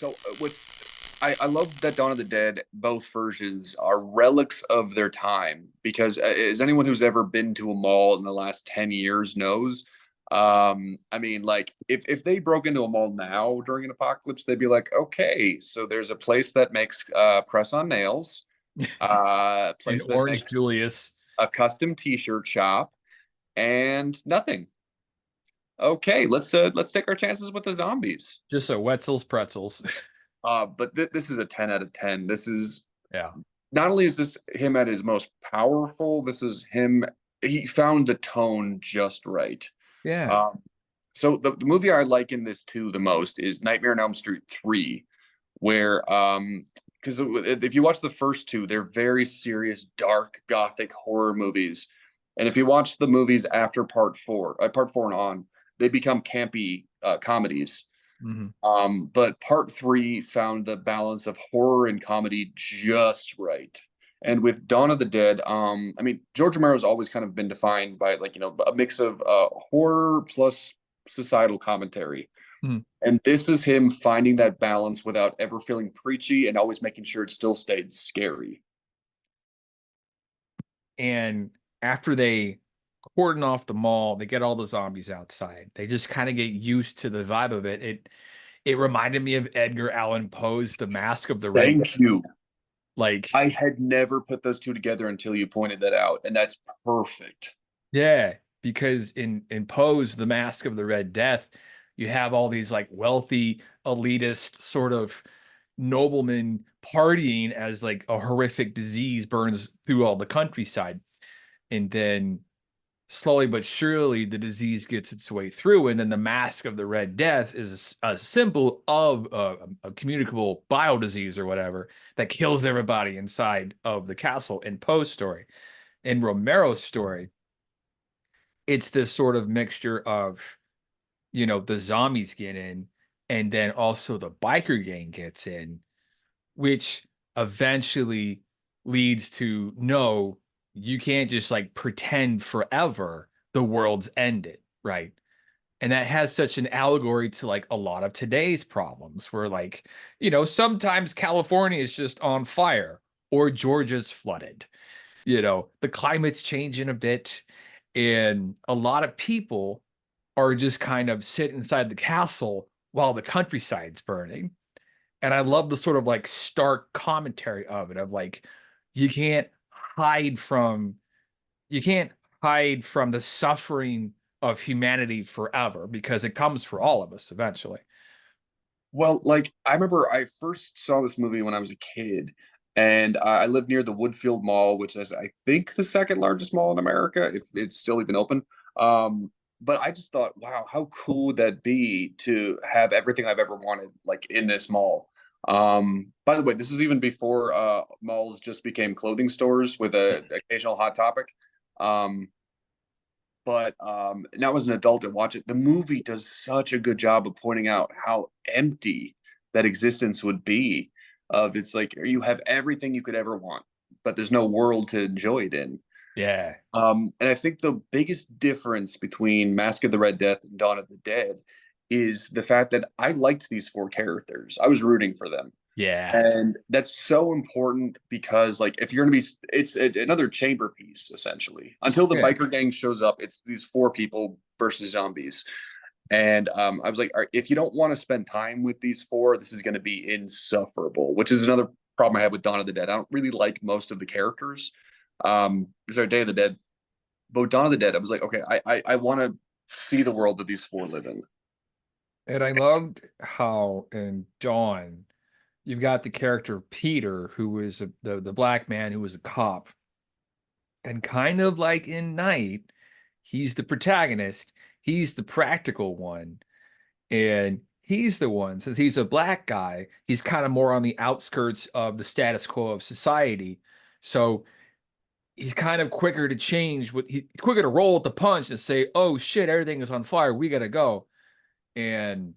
So I love that Dawn of the Dead, both versions are relics of their time because as anyone who's ever been to a mall in the last 10 years knows, I mean, like if they broke into a mall now during an apocalypse, they'd be like, okay, so there's a place that makes press on nails, a In place that Orange makes Julius. a custom t-shirt shop, and nothing. Okay, let's take our chances with the zombies. Just a Wetzel's Pretzels. But this is a 10 out of 10. This is Yeah. not only is this him at his most powerful, this is him. He found the tone just right. Yeah. Um, so the movie I like in this too the most is Nightmare on Elm Street 3, where because if you watch the first two, they're very serious, dark, gothic horror movies. And if you watch the movies after part four and on, they become campy comedies. Hmm. But part three found the balance of horror and comedy just right. And with Dawn of the Dead, I mean, George Romero's always kind of been defined by like, a mix of horror plus societal commentary. Hmm. And this is him finding that balance without ever feeling preachy and always making sure it still stayed scary. And after they cordon off the mall, they get all the zombies outside. They just kind of get used to the vibe of it. It reminded me of Edgar Allan Poe's The Mask of the Red Thank Death. you. Like, I had never put those two together until you pointed that out, and that's perfect. yeah, because in Poe's The Mask of the Red Death, you have all these like wealthy, elitist sort of noblemen partying as like a horrific disease burns through all the countryside. And then slowly but surely the disease gets its way through, and then the Mask of the Red Death is a symbol of a communicable bile disease or whatever that kills everybody inside of the castle. In Poe's story, in Romero's story, it's this sort of mixture of, the zombies get in, and then also the biker gang gets in, which eventually leads to no, you can't just like pretend forever the world's ended, right? And that has such an allegory to like a lot of today's problems where like, sometimes California is just on fire or Georgia's flooded. The climate's changing a bit, and a lot of people are just kind of sit inside the castle while the countryside's burning. And I love the sort of like stark commentary of it, of like, you can't hide from you can't hide from the suffering of humanity forever because it comes for all of us eventually. Well, like I remember I first saw this movie when I was a kid, and I lived near the Woodfield Mall, which is I think the second largest mall in America, if it's still even open. But I just thought, wow, how cool would that be to have everything I've ever wanted like in this mall? By the way, this is even before malls just became clothing stores with a occasional Hot Topic. Um, but now as an adult and watch it, the movie does such a good job of pointing out how empty that existence would be. Of it's like you have everything you could ever want, but there's no world to enjoy it in. Yeah. And I think the biggest difference between Mask of the Red Death and Dawn of the Dead is the fact that I liked these four characters. I was rooting for them. Yeah. And that's so important because, like, if you're going to be, it's another chamber piece essentially. Until the Yeah. biker gang shows up, it's these four people versus zombies. And I was like, all right, if you don't want to spend time with these four, this is going to be insufferable, which is another problem I have with Dawn of the Dead. I don't really like most of the characters. Sorry, Day of the Dead. But with Dawn of the Dead, I was like, okay, I want to see the world that these four live in. And I loved how in Dawn you've got the character of Peter, who is the black man who was a cop. And kind of like in Night, he's the protagonist, he's the practical one. And he's the one, since he's a black guy, he's kind of more on the outskirts of the status quo of society. So he's kind of quicker to change, he's quicker to roll with the punch and say, oh shit, everything is on fire, we gotta go. And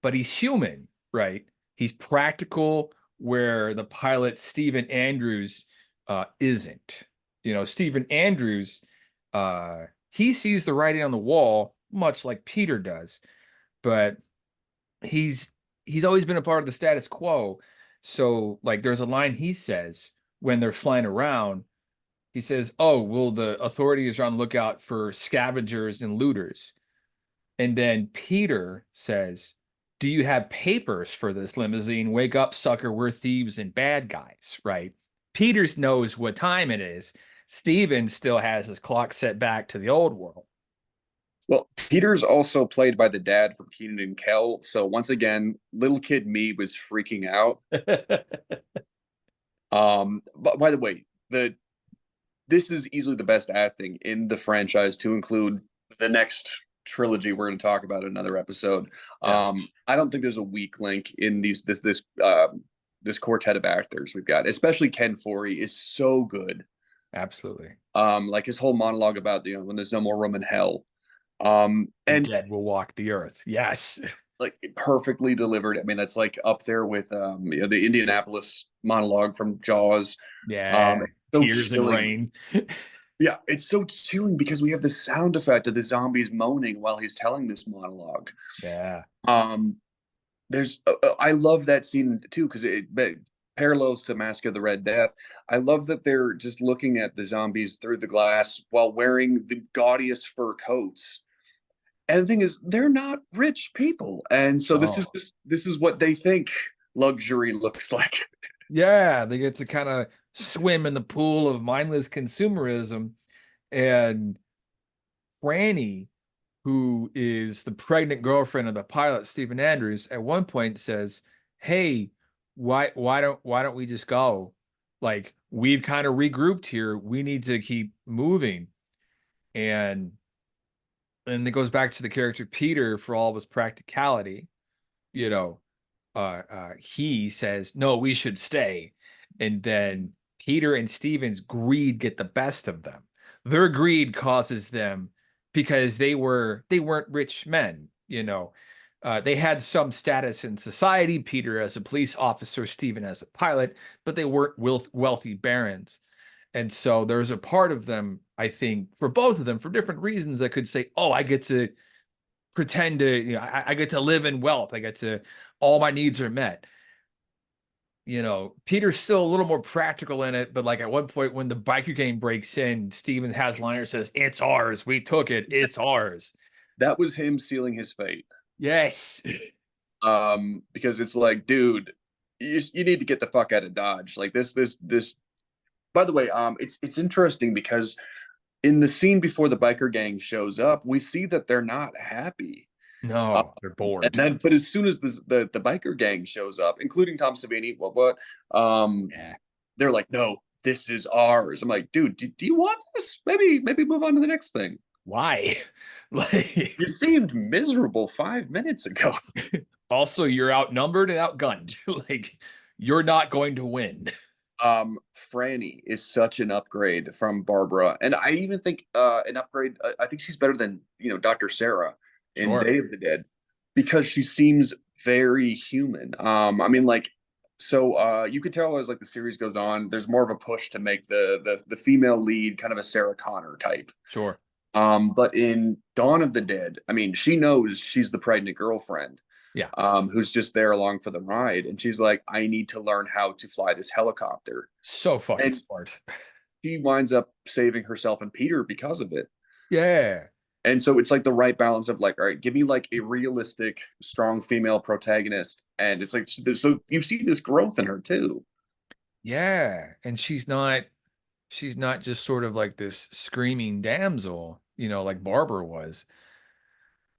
but he's human, right? He's practical, where the pilot Stephen Andrews isn't. Stephen Andrews, he sees the writing on the wall, much like Peter does, but he's he's always been a part of the status quo. So like there's a line he says when they're flying around. He says, "Oh, well, the authorities are on the lookout for scavengers and looters." And then Peter says, "Do you have papers for this limousine? Wake up, sucker. We're thieves and bad guys," right? Peters knows what time it is. Steven still has his clock set back to the old world. Well, Peter's also played by the dad from Keenan and Kel. So once again, little kid me was freaking out. But by the way, the this is easily the best acting in the franchise to include the next trilogy we're going to talk about in another episode. Yeah, I don't think there's a weak link in this quartet of actors we've got. Especially Ken Foree is so good. absolutely. Like his whole monologue about when there's no more room in hell. The And dead will walk the earth. Yes. like perfectly delivered. I mean, that's like up there with the Indianapolis monologue from Jaws. Yeah. So Tears and chilling. rain. Yeah, it's so chilling because we have the sound effect of the zombies moaning while he's telling this monologue. Yeah. Um, there's I love that scene too because it parallels to Mask of the Red Death. I love that they're just looking at the zombies through the glass while wearing the gaudiest fur coats. And the thing is, they're not rich people, and so this is No. just this is what they think luxury looks like. Yeah, they get to kind of swim in the pool of mindless consumerism. And Franny, who is the pregnant girlfriend of the pilot Stephen Andrews, at one point says, "Hey, why don't we just go? Like we've kind of regrouped here. We need to keep moving." And it goes back to the character Peter for all of his practicality. You know, he says, "No, we should stay." And then Peter and Steven's greed get the best of them. Their greed causes them because they weren't rich men, you know. They had some status in society, Peter as a police officer, Stephen as a pilot, but they weren't wealthy barons. And so there's a part of them, I think, for both of them, for different reasons, that could say, "Oh, I get to pretend to, I get to live in wealth. I get to, all my needs are met." Peter's still a little more practical in it, but like at one point when the biker gang breaks in, Steven Hasliner says, "It's ours. We took it. It's ours." That was him sealing his fate. Yes. Because it's like, dude, you need to get the fuck out of Dodge. Like this. By the way, it's interesting because in the scene before the biker gang shows up, we see that they're not happy. Um, No, they're and bored. then, but as soon as the biker gang shows up, including Tom Savini, what, Yeah. they're like, no, this is ours. I'm like, dude, do you want this? Maybe move on to the next thing. Why? Like, You seemed miserable 5 minutes ago. also, you're outnumbered and outgunned. Like, you're not going to win. Franny is such an upgrade from Barbara, and I even think an upgrade. I think she's better than Dr. Sarah in Sure. Day of the Dead because she seems very human. I mean, like, so you could tell as like the series goes on, there's more of a push to make the female lead kind of a Sarah Connor type. Sure. But in Dawn of the Dead, I mean, she knows she's the pregnant girlfriend, Yeah. who's just there along for the ride. And she's like, I need to learn how to fly this helicopter. So fucking And smart. she winds up saving herself and Peter because of it. Yeah. And so it's like the right balance of like, all right, give me like a realistic, strong female protagonist. And it's like, so you see this growth in her too. Yeah. And she's not just sort of like this screaming damsel, like Barbara was.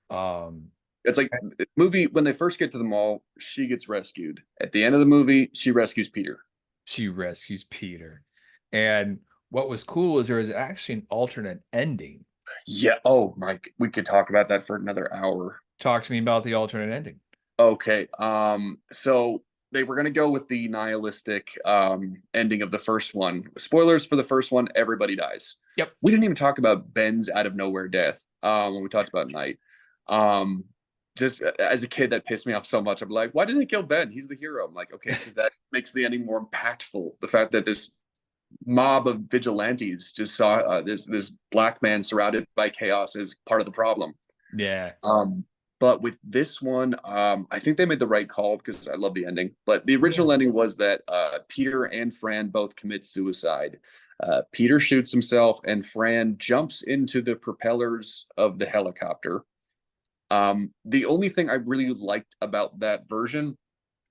Um, It's like movie when they first get to the mall, she gets rescued. At the end of the movie, she rescues Peter. she rescues Peter. And what was cool is there was actually an alternate ending. Yeah. Oh, Mike, we could talk about that for another hour. Talk to me about the alternate ending. Okay. So they were gonna go with the nihilistic ending of the first one. Spoilers for the first one, everybody dies. Yep. We didn't even talk about Ben's out of nowhere death when we talked about Night. Um just as a kid that pissed me off so much. I'm like, why did they kill Ben? He's the hero. I'm like, okay, because that makes the ending more impactful. The fact that this mob of vigilantes just saw this black man surrounded by chaos is part of the problem. Yeah. Um But with this one, I think they made the right call because I love the ending. But the original Yeah. ending was that Peter and Fran both commit suicide. Peter shoots himself, and Fran jumps into the propellers of the helicopter. The only thing I really liked about that version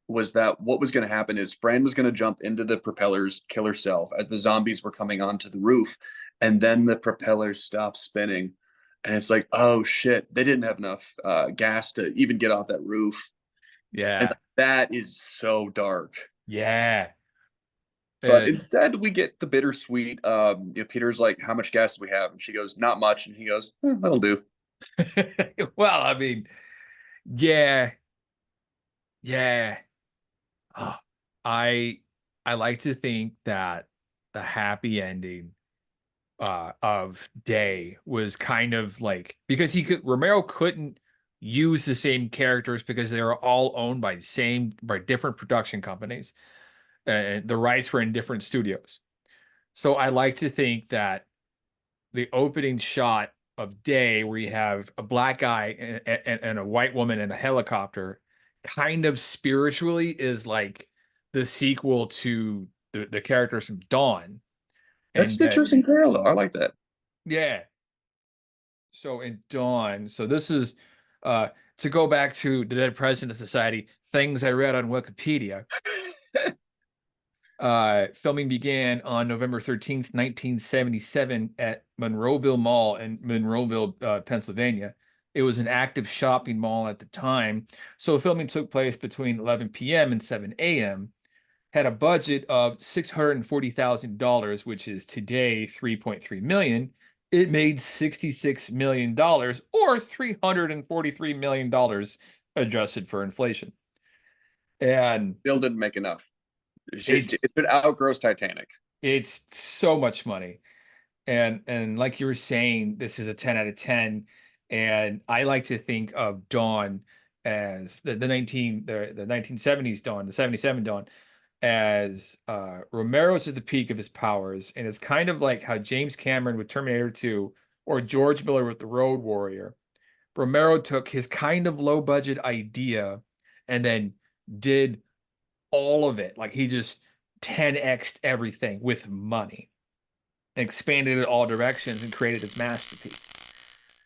was that what was going to happen is Fran was going to jump into the propellers, kill herself as the zombies were coming onto the roof, and then the propellers stopped spinning. And it's like, oh shit, they didn't have enough gas to even get off that roof. And Yeah. that is so dark. Yeah. But Uh, instead, we get the bittersweet. Peter's like, "How much gas do we have?" And she goes, "Not much." And he goes, "That'll do." well, I mean, yeah, yeah. Oh, I I like to think that the happy ending of Day was kind of like because he could Romero couldn't use the same characters because they were all owned by different production companies. The rights were in different studios. So I like to think that the opening shot of Day, where you have a black guy and a white woman in a helicopter, kind of spiritually is like the sequel to the characters from Dawn. That's And an interesting parallel. I like that. yeah, so in Dawn, so this is uh to go back to the Dead President Society, things I read on Wikipedia. Filming began on November 13th, 1977 at Monroeville Mall in Monroeville, Pennsylvania. It was an active shopping mall at the time, so filming took place between 11 p.m. and 7 a.m. Had a budget of $640,000, which is today 3.3 million. It made $66 million or $343 million adjusted for inflation. And Bill didn't make enough. it's It should outgross Titanic. it's so much money. And like you were saying, this is a 10 out of 10. And I like to think of Dawn as the 1970s Dawn, the 77 Dawn, as Romero's at the peak of his powers. And it's kind of like how James Cameron with Terminator 2 or George Miller with The Road Warrior. Romero took his kind of low budget idea and then did all of it. Like he just 10x'd everything with money, expanded it all directions, and created his masterpiece.